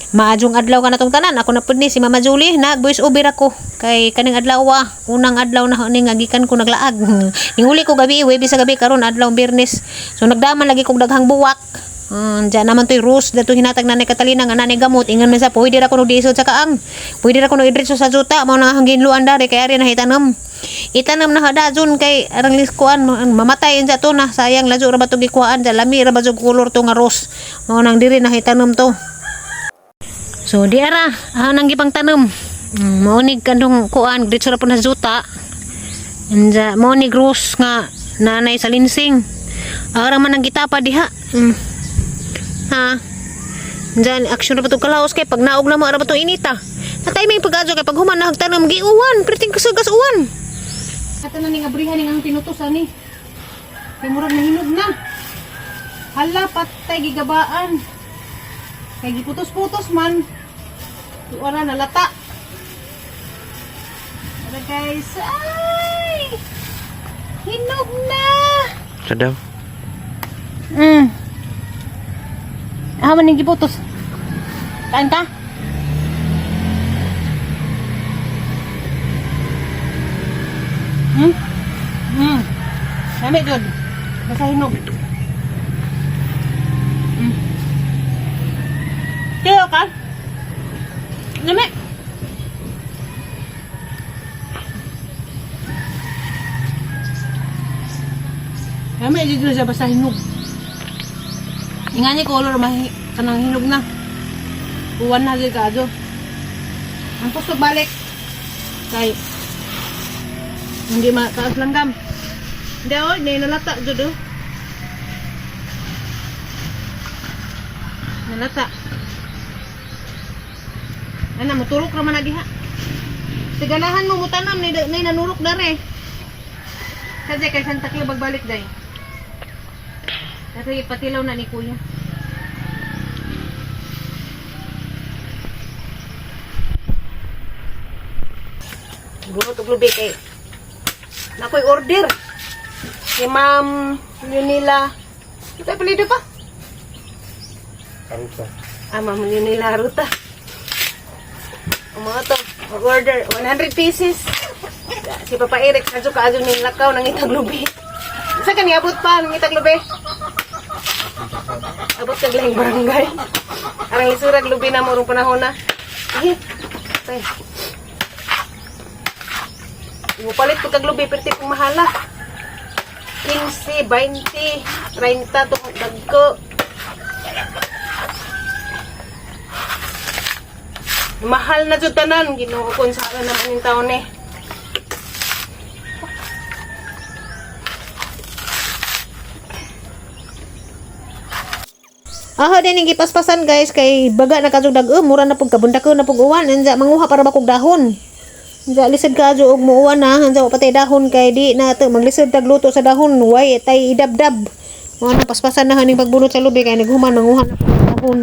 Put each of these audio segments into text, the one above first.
Maadjong adlaw ka na tong tanan. Ako na pud ni si Mama Julie, nag voice over ako. Kay kaning adlaw unang adlaw na ning agikan ko naglaag. Ninguli ko gabi, Webes sa gabi karon adlaw Biyernes. So nagdaman lagi kog daghang buwak. Diyan naman to'y Rose, dato hinatag na ni Catalina nga nanay gamot, ingan man sa pwede ra ko no diisod sa kaang, pwede ra ko no idritso sa juta, mao nang hangin luan dari, kaya rin nahitanam. Itanam na hadajon kay arang liskuan, mamatay sa to na, sayang lajo ra ba to gikuhaan, sa lami ra ba to color to nga Rose, mao nang diri nahitanam to. So di ara, nang gipang tanom, maunig kandong kuan, dritso ra po na juta, anja maunig Rose nga nanay sa linsing, ara man ang gitapa diha. Ha? Diyan, aksyon na ba itong kalaos kay pag naog na mo, ara ba itong inita? Sa timing pag-adyo kay pag human na hagtanam, giuwan, priting kasagas uwan. Ito na ning abrihan ning ang tinutusan ni. Kay murag na hinog na. Hala, patay, gigabaan. Kay giputos-putos man. Tuwara na lata. Ara guys, ay! Hinog na! Sadaw. Man yung giputos. Kain ka? Dami dyan. Basta hinog. Kaya ka? Dami. Dami dyan siya basta hinog. Ingani color kanang hinog na. Uwan na gyud kaadyo. Ang tusog balik. Kay hindi makaas langgam. Hindi ako, hindi nalata jud oh. Nalata. Ana moturok ra man na diha. Siganahan mo mutanam ni nanurok dare. Kasi kay Santa Clara bagbalik day. Kasi patilaw na ni kuya. Guro to lubi kay nakoy order si Ma'am Yunila. Ito apelido pa? Aruta. Ma'am Yunila Aruta. Mga to, mag-order 100 pieces. Si Papa Eric sadyo kaadyo ning lakaw nang itaglubi. Isa ka niabot pa nang itaglubi. Abot kag lahing barangay. Arang isurag lubi na mo rong panahon na. Sige. Tay. Ipalit ko kag lubi perti kung mahala. 15, 20, 30 tong dagko. Mahal na jud tanan, Ginoo kun sa naman yung taon eh. Din yung gipaspasan guys kay baga na kajog dag mura na pug kabunda ko na pug uwan anja manguha para ba kog dahon. Anja lisod kajo og muuwan na anja patay dahon kay di na to maglisod tag luto sa dahon way tay idabdab. Mo na paspasan na haning pagbunot sa lubi kay naghuman manguha na pug dahon.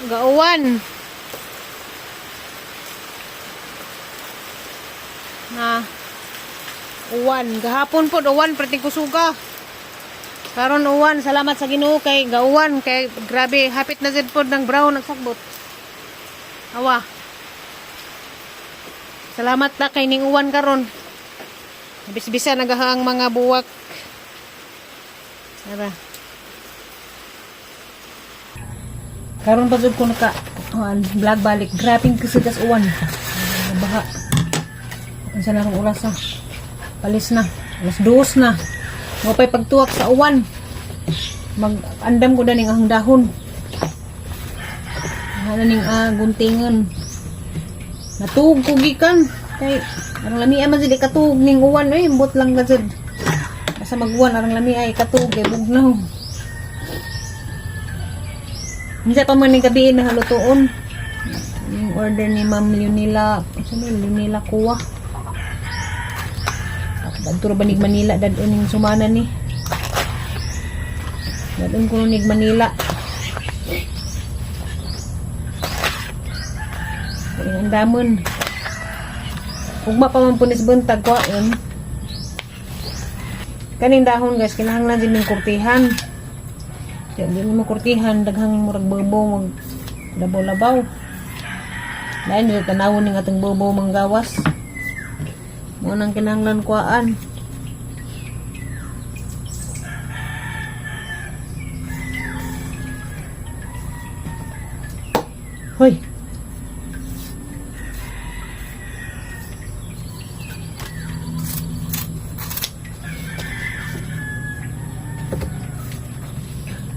Gauwan. Na uwan, gahapon po uwan perting kusuga. Karon uwan, salamat sa Ginoo kay gauwan kay grabe hapit na jud pod ng brown nagsagbot. Awa. Salamat na kay ning uwan karon. Bis-bisa nagahang mga buwak. Tara. Karon pa jud ko naka vlog balik. Grabing kasugas uwan. Baha. Unsa na rong oras palis na. Alas 2 na. Mapay pagtuwak sa uwan. Mag-andam ko na ning ang dahon. Ano ning guntingan. Natug ko gikan. Kay arang lami ay mazid katug ning uwan ay imbot lang gazid. Basta maguwan arang lami ay katug kay bugnaw. Hindi pa man ning gabi na halutoon. Yung order ni Ma'am Yunila, Yunila Kuwa. Dagturo ba nig Manila dadon ning sumana ni. Dadon ko nig Manila. Ang damon. Ugma pa man punis buntag ko Kaning dahon guys, kinahanglan din ng kurtihan. Di mo kurtihan, daghang murag bobo mag labaw-labaw. Dahil nila tanawon ng atong bobo manggawas. Mo nang kinahanglan kuhaan. Hoy.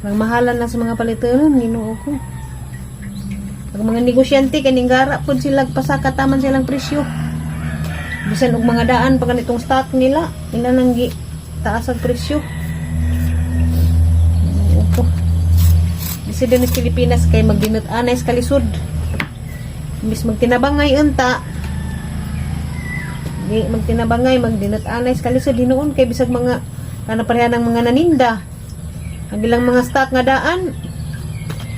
Ang mahalan na sa mga palitunon, Ginoo ko. Ang mga negosyante kaning gara pud sila pasaka taman silang presyo. Bisan og mga daan pa kanitong stock nila, ila nang gi taas ang presyo. Opo. Disi din sa Pilipinas kay magdinot anay sa kalisod. Imbis magtinabangay unta. Di magtinabangay magdinot anay sa kalisod hinuon kay bisag mga kana pareha ng mga naninda. Ang ilang mga stock nga daan,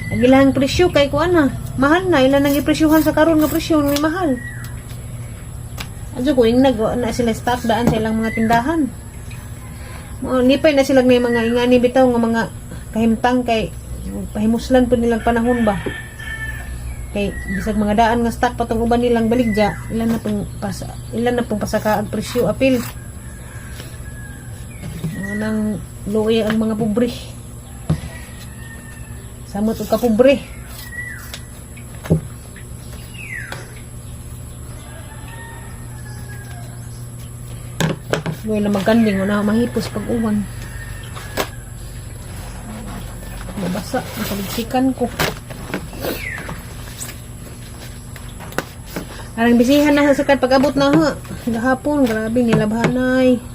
ang ilang presyo kay kuan na, mahal na ilan nang ipresyuhan sa karon nga presyo may mahal. Adyo ko ing na sila stock daan sa ilang mga tindahan. Lipay na sila may mga ingani bitaw nga mga kahimtang kay pahimuslan po nilang panahon ba. Kay bisag mga daan nga stock patong uban nilang baligya, ilan na pong pasaka ang presyo apil. Nang luoy ang mga pobre. Samot og kapobre. Luoy na magkanding na mahipos pag uwan. Mabasa, napaligsikan ko. Arang bisihan na sa sakad pag-abot na ha. Gahapon, grabe nilabhanay.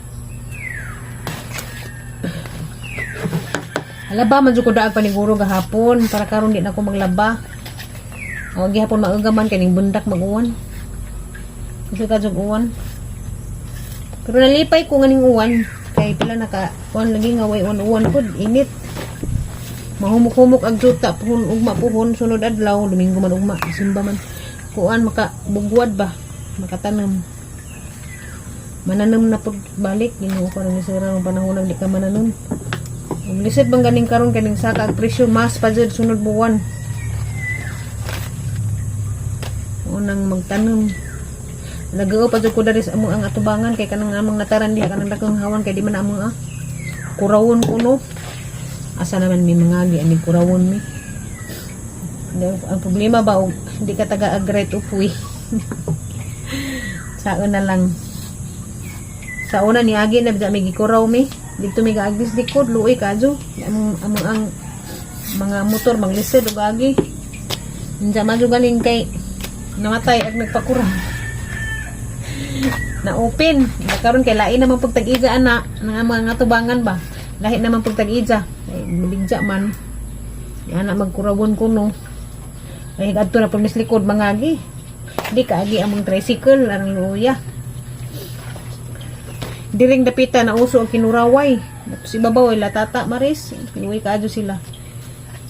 Alaba man jud ko daag paniguro gahapon para karon di na ako maglaba. O gihapon maugaman kaning bundak mag-uwan. Kasi ka jud uwan. Pero nalipay ko nganing uwan kay pila naka uwan lagi nga way uwan pud init. Mahumok-humok ag juta puhon ugma puhon sunod adlaw Domingo man ugma simba man. Kuan maka bugwad ba makatanam. Mananam na pud balik Ginoo ko ni sira ng panahon di ka mananam. Lisod bang ganing karon kaning saka ang presyo mas pa jud sunod buwan. Unang magtanom. Nagao pa jud ko diri sa amo ang atubangan kay kanang among nataran diha kanang dakong hawan kay di man amo kurawon kuno. Asa naman may mga gi ani kurawon mi. Ang problema ba hindi ka taga-agrite upoy. Saon na lang. Sa una ni agi na bida may gikuraw mi. Dito may gaagis likod, luoy kadyo. Ang mga motor, manglisid o gagi. Hindi madyo galing kay namatay at nagpakurang. Na-open. Nakaroon kay lain naman pagtag-iga na ng mga tubangan ba. Lahi naman pagtag-iga. Biligja man. Yan na magkurawon kuno. Ay adto na pagnis likod mangagi. Di kaagi among tricycle, ang luya. Diring dapita na uso ang kinuraway. Si babaw ay latata maris. Pinuwi ka adyo sila.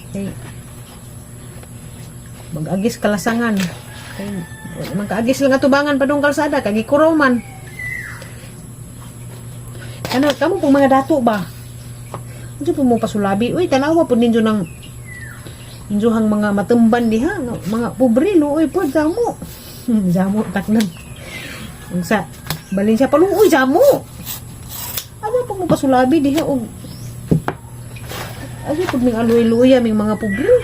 Okay. Mag-agis kalasangan. Okay. Magkaagis lang atubangan pa dong kalsada. Kagikuraw man. Ano, kamu pong mga dato ba? Ano po mo pasulabi? Uy, tanawa po ninyo ng ninyohang mga matumban diha. Mga pobre, no? Uy, po, jamo. Jamo, taknan. Ang sa balin siya palung, uy, jamo. Ano po mo pasulabi diha og ano po ming aloy-loya ming mga pobre.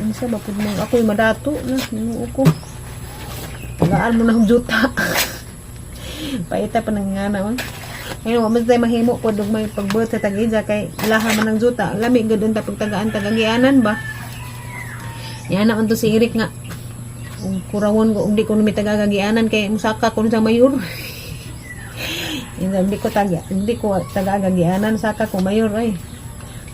Ano sa ba po mong ako'y madato na hinuo ko. Tagaan mo na ang juta. Paita pa nang nga naman. Ngayon, mas tayo mahimo po dug may pagbuot sa tag-ija kay laha man ng juta. Lami gadun ta pagtagaan tagagianan ba. Yan naman to si Eric nga. Kung kurawon ko, hindi ko numi tagagagianan kay musaka ko sa mayor. Hindi ko tagagagianan saka ko mayor ay.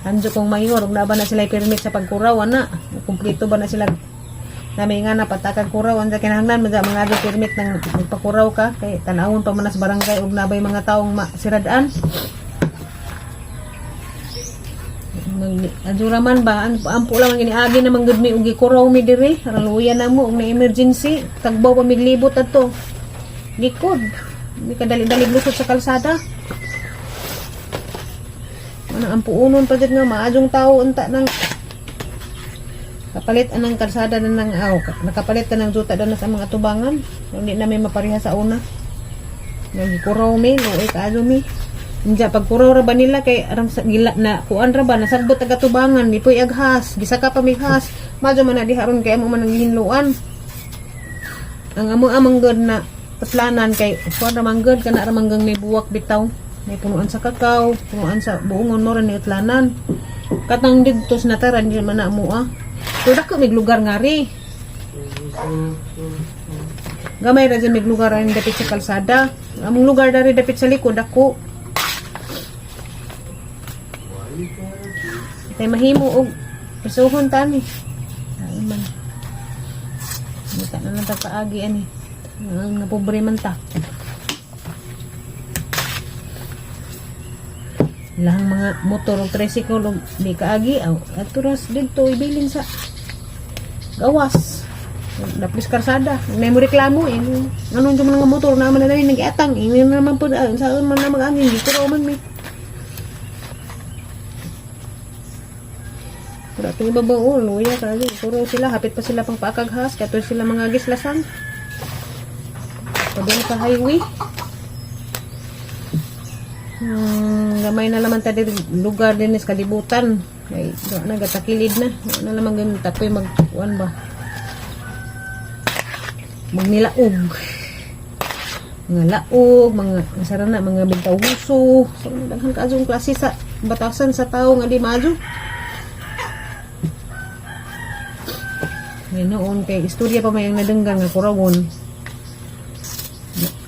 Anjo kong mayor, ug na ba na sila permit sa pagkuraw ana? Kumpleto ba na sila? Nami nga na patakag kuraw ang kinahanglan mga permit ng magpakuraw ka kay tanawon pa man sa barangay ug nabay mga taong siradaan. Adura man ba ampo lang giniagi na manggud mi ug gikuraw mi diri aron luya na mo ug na emergency tagbaw pa miglibot adto. Likod. Hindi ka dali-dali lusot sa kalsada. ang puunon pa dyan nga, maadjong tao unta ng kapalit anang kalsada na ng nakapalit na ng juta doon sa mga tubangan. Hindi na may mapariha sa una. Nagikuraw mi, luoy kaadyo mi. Hindi pag kuraw ra ba nila kay arang sa gila na kuan ra ba nasagbot taga tubangan, nipoy aghas, gisaka pa mighas. Madyo man na diharon kay amo man ang hinluan. Ang amo amanggod na paslanan kay kuan ra manggod kana ra manggang may buwak bitaw. May punuan sa kakao, punuan sa buongon mo ra ni utlanan. Katang didto sa nataran di man na amo So dako mig lugar ngari. Gamay ra dyan mig lugar ang dapit sa kalsada. Among lugar dari dapit sa likod ako. Kay mahimo og pasuhon tani. Ay man. Kita na lang paagi ani. Ang napobre man ta. Lahang mga motor o tricycle o di kaagi aw aturas dito ibilin sa gawas. Dapis karsada. May mo reklamo anong yung mga motor na man na nag-iatang ini naman po saan man na mag-angin dito raw man mi. Kura ito yung babang luya kasi puro sila, hapit pa sila pang paakaghas, kato sila mga gislasan. Padung sa highway. Gamay na naman tayo lugar din is kalibutan. Ay, nagatakilid na. Na naman ganun tapoy magkuhan ba? Magnilaog. Mga laog, mga sarana, mga bintang huso. So, nagdaghang kaazong klase sa batasan sa tao nga di maadyo. Ngayon noon kay istorya pa may ang nadenggan nga kurawon.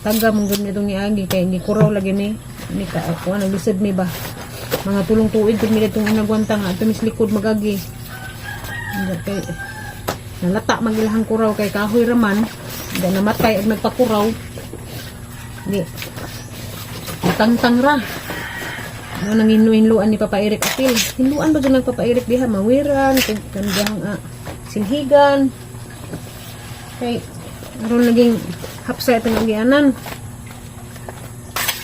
Taga mong ganyan itong niagi kay ni kuraw lagi ni ka ako naglisod mi ba. Mga tulong tuig kung nila itong inagwanta nga ito mislikod magagi. Kay nalata magilahang kuraw kay kahoy raman. Hindi namatay at nagpakuraw. Hindi. Matangtang ra. Ano nang hinluan ni Papa Eric Apil. Hinluan ba dyan ng Papa Eric diha? Mawiran. Kandihan sinhigan kay aron naging hapsa itong agianan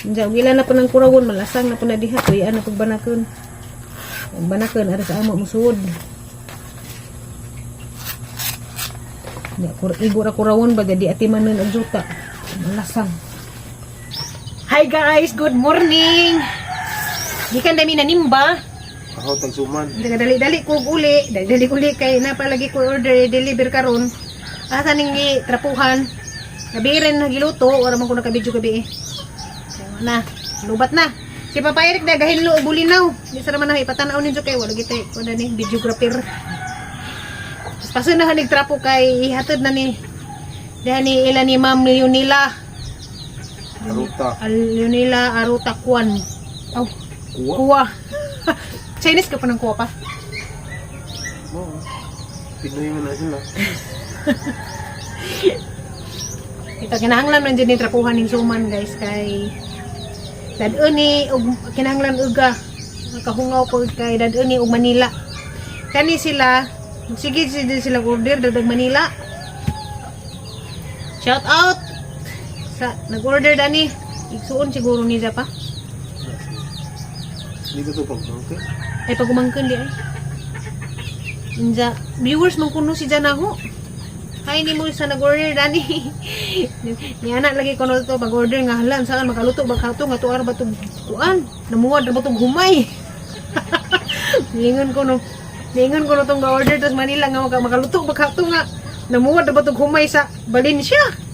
diya gila na po ng kurawon malasang na po na diha kuya na pagbanakon ara sa amo musuod igura kurawon ba di atimanon ang juta malasang. Hi guys, good morning. Gikan dami na nimba. Ako tagsuman. Dali-dali ko uli. Dali uli kay napalagi ko order deliver karon. Asa ning trapuhan. Gabi rin nagiluto ora man ko nakabidyo gabi. Na, lubat na. Si Papa Eric dagahinlo og bulinaw. Di sa man na ipatanaw ninyo kay wala gitay ko na ni videographer. Paso na hanig trapo kay ihatod na ni diha ni ila ni Ma'am Leonila. Leonila Aruta Kwan. Aw, kuwa. Chinese ka pa ng kuha pa? Oo. Pinoy mo na sila. Ito, kinahanglan man dyan yung trapuhan ng suman guys kay dadun ni kinahanglan uga kahungaw po kay dadun ni og Manila. Kani sila sige sila order dadag Manila. Shout out sa nag-order dani igsuon siguro ni pa. Hindi ko ito pagmangkin. Ay pagumangkin di ay. Inja viewers man kuno si Janaho. Hay ni mo sa nag-order dani. Ni anak lagi kuno to pag-order nga halan saan makaluto ba kato nga tuar ba tug kuan. Namuwad ra ba tug humay. Lingon ko tong ga-order tas Manila nga makaluto ba kato nga. Namuwad ra ba tug humay sa Valencia.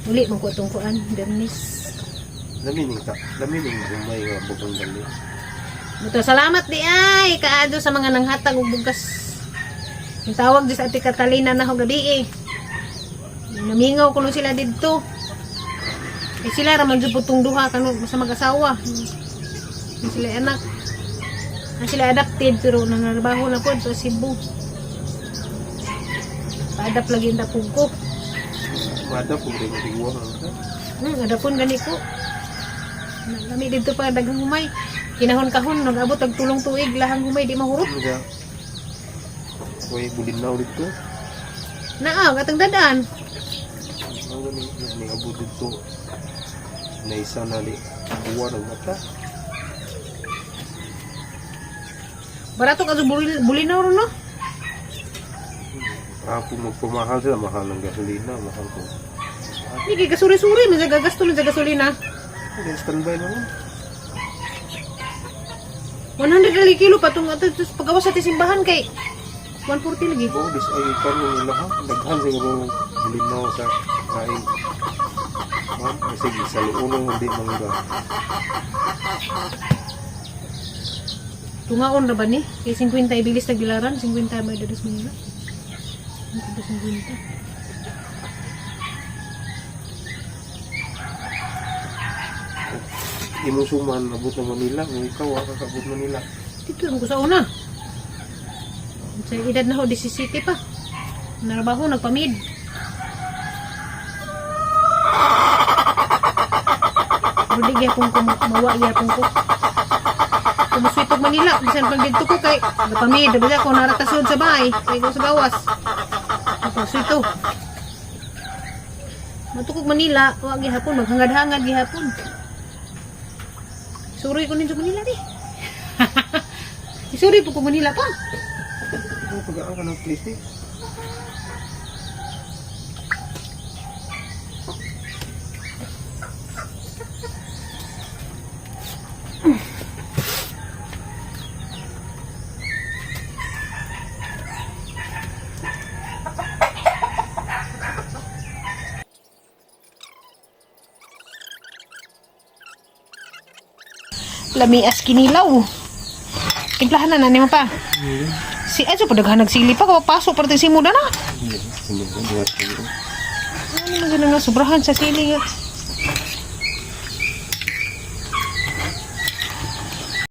Uli mo ko itong kuan, dernis. Lamining umay nga bukong dali. Ito, salamat di ay, kaado sa mga nanghatag og bugas. Yung tawag di sa ati Catalina na ho gabi eh. Namingaw ko sila dito. Eh sila raman dyan po itong duha kano sa mag-asawa. Sila anak. Sila adapted pero nangarbaho na po sa Cebu. Pa-adapt lagi na po ko. Madap kung rin matiguan ka. Adapon gani ko. Nami dito pa daghang humay. Kinahon-kahon nag-abot og tulong tuig lahang humay di mahurot. Nga. Kuy bulinaw dito. Naa gatang dadaan. Ang gani abot dito. Na isa na di kuha ng mata. Barato ka sa bulinaw ron, no? Ako magpamahal sila, mahal ng gasolina, mahal ko. Hindi, gasuri-suri. May gagasto man sa gasolina. Okay, standby naman. 100 na kilo pa itong pagawas sa simbahan kay 140 lagi. Oo, dis ay karon nila ha. Daghan siguro bulinaw sa kain. Ma'am, sige, sa luunong hindi mangga. Tungaon na ba ni? Kay 50 ibilis na gilaran, 50 may dadas Manila. 50. Imong suman, abot ng Manila. Kung ikaw, kakabot Manila. Dito ko sa una. Sa edad na ho, 17 pa. Narabaho, nagpamid. Budi gyapon ko mawa gyapon ko. Kumuswitog Manila, bisan pag dito ko kay nagpamid, bisan ko naratasod sa bahay, kay ko sa gawas. Kumuswito. Matukog Manila, wa gyapon maghangad-hangad gyapon. Suri ko ninyo Manila di. Suri po ko Manila pa. Ano pag-aan ka ng place eh? Lamias kinilaw. Timplahan na nani mo pa. Si Ajo pa daghan nagsili pa kapasok para si muda na. Hindi, hindi. Ano na ganun nga sobrahan sa sili nga.